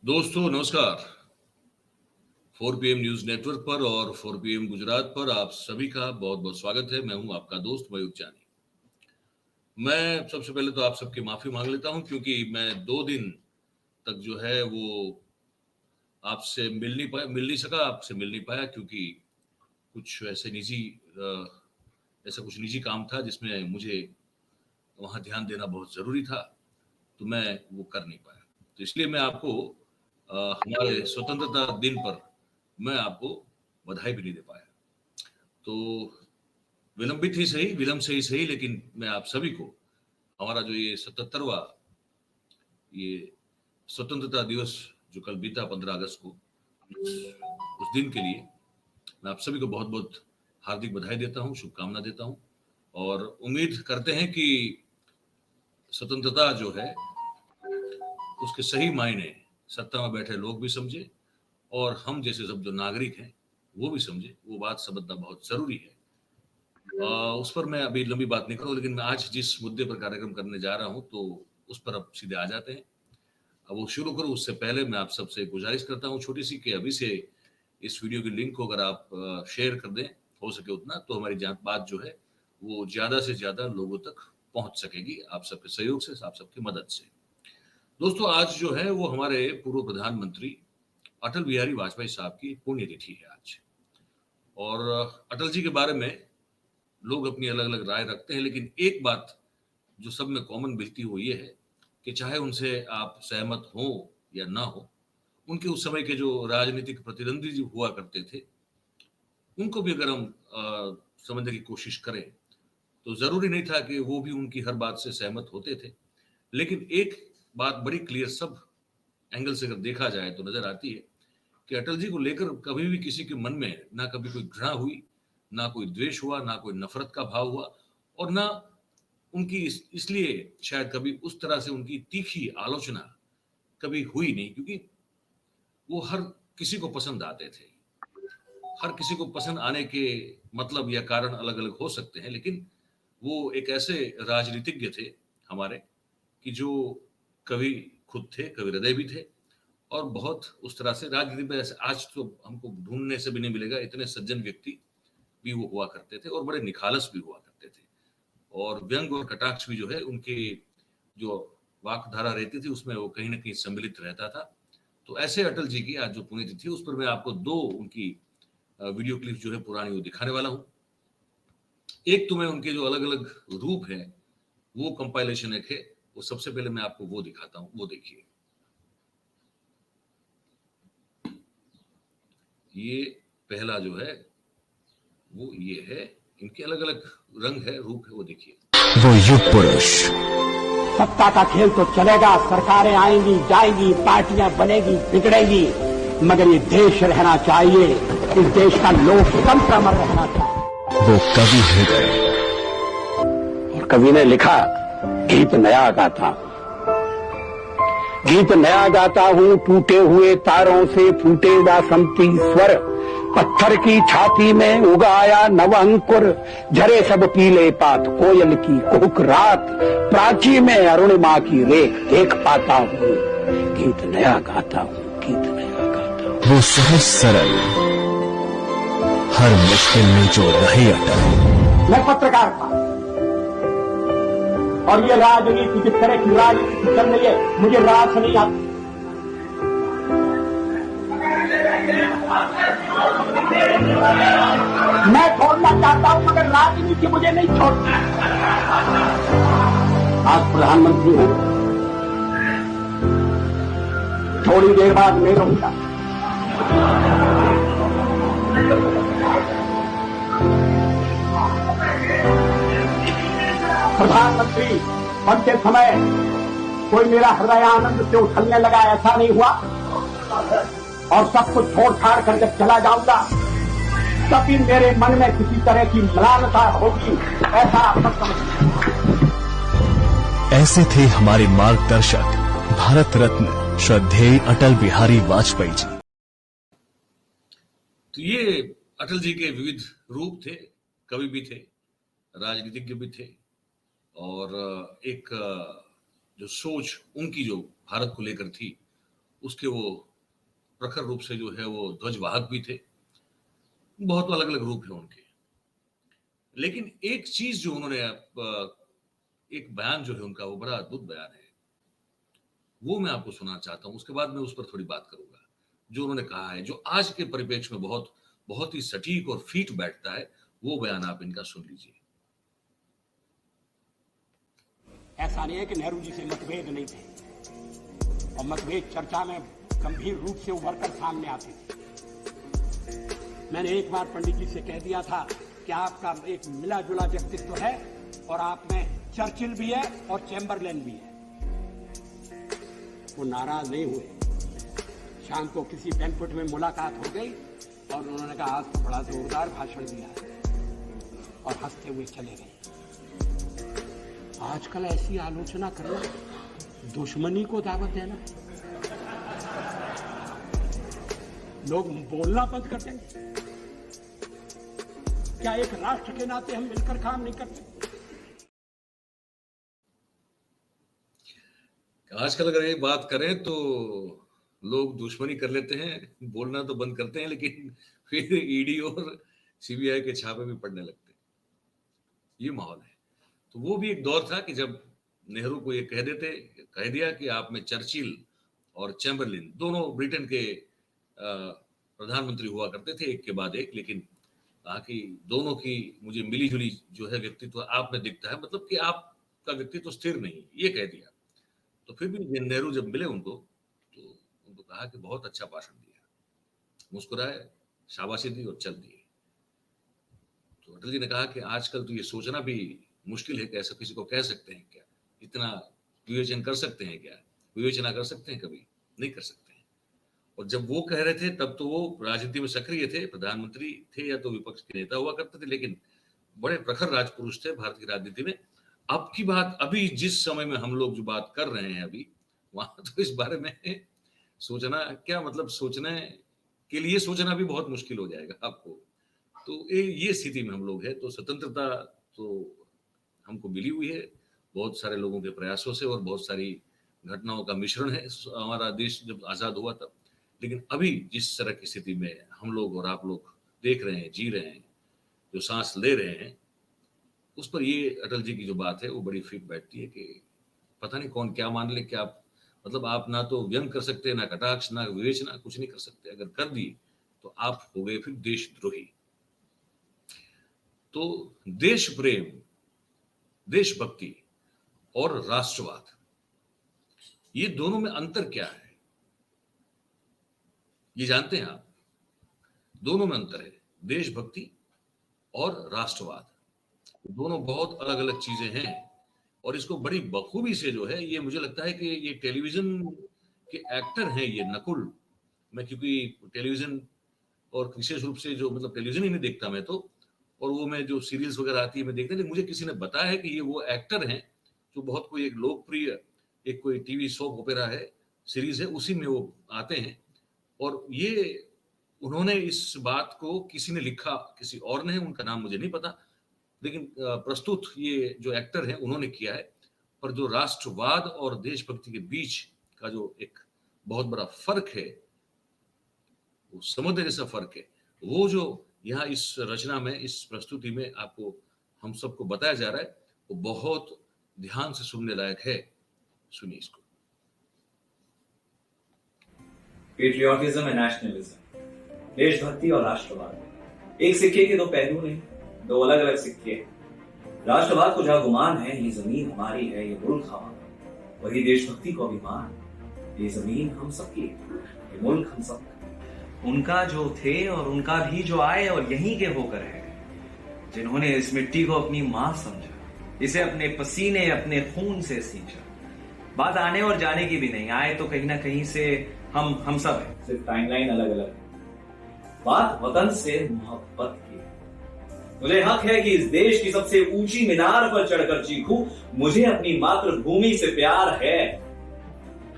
दोस्तों नमस्कार। 4 PM news network पर और 4 PM गुजरात पर आप सभी का बहुत बहुत स्वागत है। मैं हूं आपका दोस्त मयूर जानी। मैं सबसे पहले तो आप सबकी माफी मांग लेता हूं क्योंकि मैं 2 दिन तक जो है वो आपसे मिल नहीं सका, आपसे मिल नहीं पाया क्योंकि कुछ ऐसे ऐसा कुछ निजी काम था जिसमें मुझे वहां ध्यान देना बहुत जरूरी था, तो मैं वो कर नहीं पाया। तो इसलिए मैं आपको हमारे स्वतंत्रता दिन पर मैं आपको बधाई भी नहीं दे पाया। तो विलंबित ही सही, विलंब से ही सही, लेकिन मैं आप सभी को हमारा जो ये 77वां ये स्वतंत्रता दिवस जो कल बीता 15 अगस्त को, उस दिन के लिए मैं आप सभी को बहुत बहुत हार्दिक बधाई देता हूँ, शुभकामना देता हूँ और उम्मीद करते हैं कि स्वतंत्रता जो है उसके सही मायने सत्ता में बैठे लोग भी समझे और हम जैसे सब जो नागरिक हैं वो भी समझे। वो बात समझना बहुत जरूरी है। उस पर मैं अभी लंबी बात नहीं करूँ, लेकिन मैं आज जिस मुद्दे पर कार्यक्रम करने जा रहा हूँ तो उस पर अब सीधे आ जाते हैं। अब वो शुरू करूँ उससे पहले मैं आप सबसे गुजारिश करता हूँ छोटी सी, कि अभी से इस वीडियो की लिंक को अगर आप शेयर कर दें हो सके उतना, तो हमारी बात जो है वो ज्यादा से ज्यादा लोगों तक पहुंच सकेगी, आप सबके सहयोग से, आप सबकी मदद से। दोस्तों आज जो है वो हमारे पूर्व प्रधानमंत्री अटल बिहारी वाजपेयी साहब की पुण्यतिथि है आज। और अटल जी के बारे में लोग अपनी अलग अलग राय रखते हैं, लेकिन एक बात जो सब में कॉमन मिलती है वो ये है कि चाहे उनसे आप सहमत हो या ना हो, उनके उस समय के जो राजनीतिक प्रतिद्वंदी जो हुआ करते थे उनको भी अगर हम समझने की कोशिश करें तो जरूरी नहीं था कि वो भी उनकी हर बात से सहमत होते थे। लेकिन एक बात बड़ी क्लियर सब एंगल से अगर देखा जाए तो नजर आती है कि अटल जी को लेकर कभी भी किसी के मन में ना कभी कोई घृणा हुई, ना कोई द्वेष हुआ, ना कोई नफरत का भाव हुआ, और ना उनकी इसलिए शायद कभी उस तरह से उनकी तीखी आलोचना कभी हुई नहीं, क्योंकि वो हर किसी को पसंद आते थे। हर किसी को पसंद आने के मतलब या कारण अलग अलग हो सकते हैं, लेकिन वो एक ऐसे राजनीतिज्ञ थे हमारे कि जो कवि खुद थे, कवि हृदय भी थे, और बहुत उस तरह से राजनीति में ऐसे आज तो हमको ढूंढने से भी नहीं मिलेगा इतने सज्जन व्यक्ति भी वो हुआ करते थे और बड़े निखालस भी हुआ करते थे। और व्यंग और कटाक्ष भी जो है उनके जो वाकधारा रहती थी उसमें वो कहीं ना कहीं सम्मिलित रहता था। तो ऐसे अटल जी की आज जो पुण्यतिथि, उस पर मैं आपको दो उनकी वीडियो क्लिप जो है पुरानी वो दिखाने वाला हूँ। एक तो मैं उनके जो अलग अलग रूप है वो कंपाइलेशन एक है, वो सबसे पहले मैं आपको वो दिखाता हूँ, वो देखिए। ये पहला जो है वो ये है, इनके अलग अलग रंग है, रूप है, वो देखिए। वो युग पुरुष। सत्ता का खेल तो चलेगा, सरकारें आएंगी जाएंगी, पार्टियां बनेगी बिगड़ेगी, मगर ये देश रहना चाहिए, इस देश का लोकतंत्र अमर रहना चाहिए। वो कवि हृदय। और कवि ने लिखा, गीत नया गाता, गीत नया गाता हूँ, टूटे हुए तारों से फूटे वासंती स्वर, पत्थर की छाती में उगाया नव अंकुर, झरे सब पीले पात, कोयल की कुहुक रात, प्राची में अरुणिमा की रेख देख पाता हूँ, गीत नया गाता हूँ, गीत नया गाता हूँ। वो सहज सरल, हर मुश्किल में जो रहे अटल। मैं पत्रकार था और ये राजनीति जिस तरह की राजनीति चल रही है मुझे रास नहीं आती। मैं छोड़ना चाहता हूं मगर राजनीति मुझे नहीं छोड़ती। आज प्रधानमंत्री हूं, थोड़ी देर बाद मैं रहूंगा। प्रधानमंत्री बनते समय कोई मेरा हृदय आनंद से उछलने लगा, ऐसा नहीं हुआ। और सब कुछ छोड़ छाड़ कर जब चला जाऊंगा तभी मेरे मन में किसी तरह की म्लानता होगी, ऐसा आप सब समझिए। ऐसे थे हमारे मार्गदर्शक भारत रत्न श्रद्धेय अटल बिहारी वाजपेयी जी। तो ये अटल जी के विविध रूप थे, कवि भी थे, राजनीतिज्ञ भी थे, और एक जो सोच उनकी जो भारत को लेकर थी उसके वो प्रखर रूप से जो है वो ध्वजवाहक भी थे। बहुत अलग अलग रूप है उनके। लेकिन एक चीज जो उन्होंने एक बयान जो है उनका, वो बड़ा अद्भुत बयान है, वो मैं आपको सुनाना चाहता हूं। उसके बाद मैं उस पर थोड़ी बात करूंगा। जो उन्होंने कहा है, जो आज के परिप्रेक्ष्य में बहुत बहुत ही सटीक और फिट बैठता है, वो बयान आप इनका सुन लीजिए। ऐसा नहीं है कि नेहरू जी से मतभेद नहीं थे, और मतभेद चर्चा में गंभीर रूप से उभर कर सामने आते थे। मैंने एक बार पंडित जी से कह दिया था कि आपका एक मिला जुला व्यक्तित्व है, और आप में चर्चिल भी है और चैम्बरलेन भी है। वो नाराज नहीं हुए। शाम को किसी बैंक्वेट में मुलाकात हो गई और उन्होंने कहा आज तो बड़ा जोरदार भाषण दिया है, और हंसते हुए चले गए। आजकल ऐसी आलोचना करना दुश्मनी को दावत देना। लोग बोलना बंद कर देंगे। क्या एक राष्ट्र के नाते हम मिलकर काम नहीं करते? आजकल अगर ये बात करें तो लोग दुश्मनी कर लेते हैं, बोलना तो बंद करते हैं, लेकिन फिर ईडी और सीबीआई के छापे भी पड़ने लगते हैं। ये माहौल है। तो वो भी एक दौर था कि जब नेहरू को ये कह दिया कि आप में चर्चिल और चैम्बरलिन दोनों ब्रिटेन के प्रधानमंत्री हुआ करते थे, एक के बाद एक, लेकिन कहा कि दोनों की मुझे मिली जुली जो है व्यक्तित्व आप में दिखता है, मतलब कि आपका व्यक्तित्व स्थिर नहीं, ये कह दिया। तो फिर भी नेहरू जब मिले उनको, तो उनको कहा कि बहुत अच्छा भाषण दिया, मुस्कुराए, शाबाशी दी और चल दिए। तो अटल जी ने कहा कि आजकल तो ये सोचना भी मुश्किल है कि ऐसा किसी को कह सकते हैं क्या, इतना विवेचन कर सकते हैं क्या, विवेचना कर सकते हैं, कभी नहीं कर सकते हैं। और जब वो कह रहे थे तब तो वो राजनीति में सक्रिय थे, प्रधानमंत्री थे या तो विपक्ष के नेता हुआ करते थे, लेकिन बड़े प्रखर राजपुरुष थे भारत की राजनीति में। अब की बात, अभी जिस समय में हम लोग जो बात कर रहे हैं अभी, वहां तो इस बारे में सोचना क्या, मतलब सोचने के लिए सोचना भी बहुत मुश्किल हो जाएगा आपको। तो ये स्थिति में हम लोग हैं। तो स्वतंत्रता तो हमको मिली हुई है बहुत सारे लोगों के प्रयासों से, और बहुत सारी घटनाओं का मिश्रण है हमारा देश जब आजाद हुआ तब। लेकिन अभी जिस तरह की स्थिति में हम लोग और आप लोग देख रहे हैं, जी रहे हैं, जो सांस ले रहे हैं, उस पर ये अटल जी की जो बात है वो बड़ी फिट बैठती है कि पता नहीं कौन क्या मान ले, क्या मतलब आप ना तो व्यंग कर सकते, ना कटाक्ष, ना विवेचना, कुछ नहीं कर सकते। अगर कर दी तो आप हो गए फिर देशद्रोही। तो देश प्रेम, देशभक्ति और राष्ट्रवाद, ये दोनों में अंतर क्या है, ये जानते हैं आप? दोनों में अंतर है, देशभक्ति और राष्ट्रवाद। दोनों बहुत अलग अलग चीजें हैं, और इसको बड़ी बखूबी से जो है, ये मुझे लगता है कि ये टेलीविजन के एक्टर हैं ये नकुल। मैं क्योंकि टेलीविजन और विशेष रूप से जो मतलब टेलीविजन ही नहीं देखता मैं तो, और वो मैं जो सीरीज वगैरह आती है मैं देखता, लेकिन मुझे किसी ने बताया है कि ये वो एक्टर हैं जो बहुत कोई एक लोकप्रिय एक कोई टीवी सोप ओपेरा है, सीरीज है, उसी में वो आते हैं। और ये उन्होंने इस बात को किसी ने लिखा, किसी और ने, उनका नाम मुझे नहीं पता, लेकिन प्रस्तुत ये जो एक्टर हैं उन्होंने किया है। पर जो राष्ट्रवाद और देशभक्ति के बीच का जो एक बहुत बड़ा फर्क है, वो समझने जैसा फर्क है, वो जो यहाँ इस रचना में, इस प्रस्तुति में आपको हम सबको बताया जा रहा है, वो बहुत ध्यान से सुनने लायक है। सुनिए इसको। पेट्रियोटिज्म एंड नेशनलिज्म, देशभक्ति और राष्ट्रवाद एक सिक्के के दो पहलू नहीं, दो अलग अलग सिक्के। राष्ट्रवाद को जहां गुमान है, ये जमीन हमारी है, ये मुल्क हमारा, वही देशभक्ति को अभिमान, ये जमीन हम सबकी, ये मुल्क हम सबका। उनका जो थे और उनका भी जो आए और यहीं के होकर है, जिन्होंने इस मिट्टी को अपनी मां समझा, इसे अपने पसीने अपने खून से सींचा। बात आने और जाने की भी नहीं, आए तो कहीं ना कहीं से हम सब हैं, सिर्फ टाइमलाइन अलग अलग है। बात वतन से मोहब्बत की है। मुझे हक है कि इस देश की सबसे ऊंची मीनार पर चढ़कर चीखूं, मुझे अपनी मातृभूमि से प्यार है,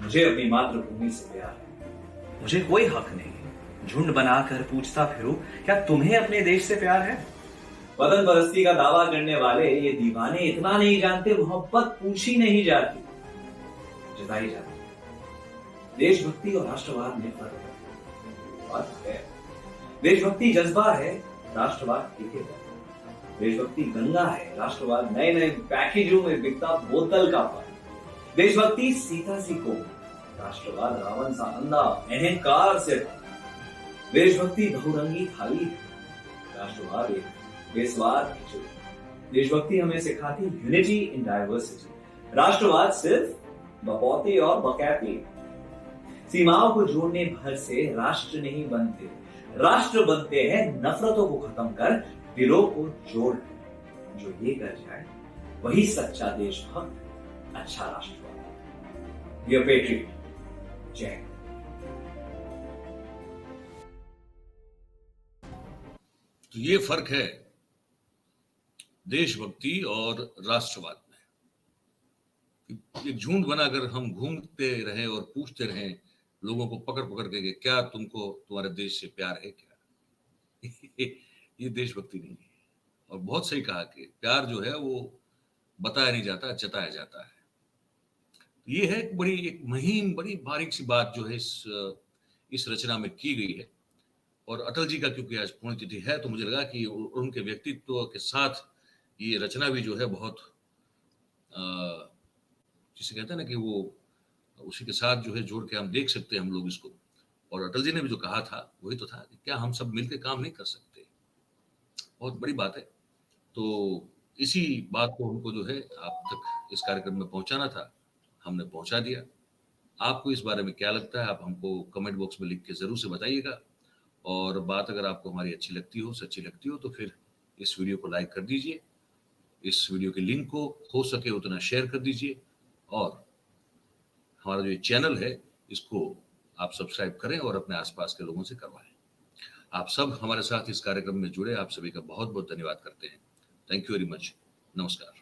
मुझे अपनी मातृभूमि से प्यार है। मुझे कोई हक नहीं झुंड बनाकर पूछता फिरूं, क्या तुम्हें अपने देश से प्यार है? वतन परस्ती का दावा करने वाले ये दीवाने इतना नहीं जानते, मोहब्बत पूछी नहीं जाती, जताई जाती। देशभक्ति और राष्ट्रवाद में फर्क है। देशभक्ति जज्बा है, राष्ट्रवाद ठेके पर। देशभक्ति गंगा है, राष्ट्रवाद नए नए पैकेजों में बिकता बोतल का पानी। देशभक्ति सीता सी को, राष्ट्रवाद रावण सा अंधा अहंकार से। देशभक्ति बहुरंगी थाली है, राष्ट्रवाद एक बेस्वाद खिचड़ी। देशभक्ति हमें सिखाती यूनिटी इन डाइवर्सिटी, राष्ट्रवाद सिर्फ बपौती और बकैती। सीमाओं को जोड़ने भर से राष्ट्र नहीं बनते, राष्ट्र बनते हैं नफरतों को खत्म कर दिलों को जोड़। जो ये कर जाए वही सच्चा देशभक्त, अच्छा राष्ट्रवाद। डियर पेट्रियट, जय हिंद। तो ये फर्क है देशभक्ति और राष्ट्रवाद में। एक झुंड बनाकर हम घूमते रहें और पूछते रहें लोगों को पकड़ पकड़ के, क्या तुमको तुम्हारे देश से प्यार है क्या? ये देशभक्ति नहीं है। और बहुत सही कहा कि प्यार जो है वो बताया नहीं जाता, जताया जाता है। ये है एक महीन बड़ी बारीक सी बात जो है इस रचना में की गई है। और अटल जी का क्योंकि आज पुण्यतिथि है तो मुझे लगा कि उनके व्यक्तित्व के साथ ये रचना भी जो है बहुत जिसे कहते हैं ना कि वो उसी के साथ जो है जोड़ के हम देख सकते हैं हम लोग इसको। और अटल जी ने भी जो कहा था वही तो था कि क्या हम सब मिलकर काम नहीं कर सकते? बहुत बड़ी बात है। तो इसी बात को उनको जो है आप तक इस कार्यक्रम में पहुंचाना था, हमने पहुंचा दिया। आपको इस बारे में क्या लगता है आप हमको कमेंट बॉक्स में लिख के जरूर से बताइएगा। और बात अगर आपको हमारी अच्छी लगती हो, सच्ची लगती हो, तो फिर इस वीडियो को लाइक कर दीजिए, इस वीडियो के लिंक को हो सके उतना शेयर कर दीजिए। और हमारा जो चैनल है इसको आप सब्सक्राइब करें और अपने आसपास के लोगों से करवाएं। आप सब हमारे साथ इस कार्यक्रम में जुड़े, आप सभी का बहुत बहुत धन्यवाद करते हैं। Thank you very much. नमस्कार।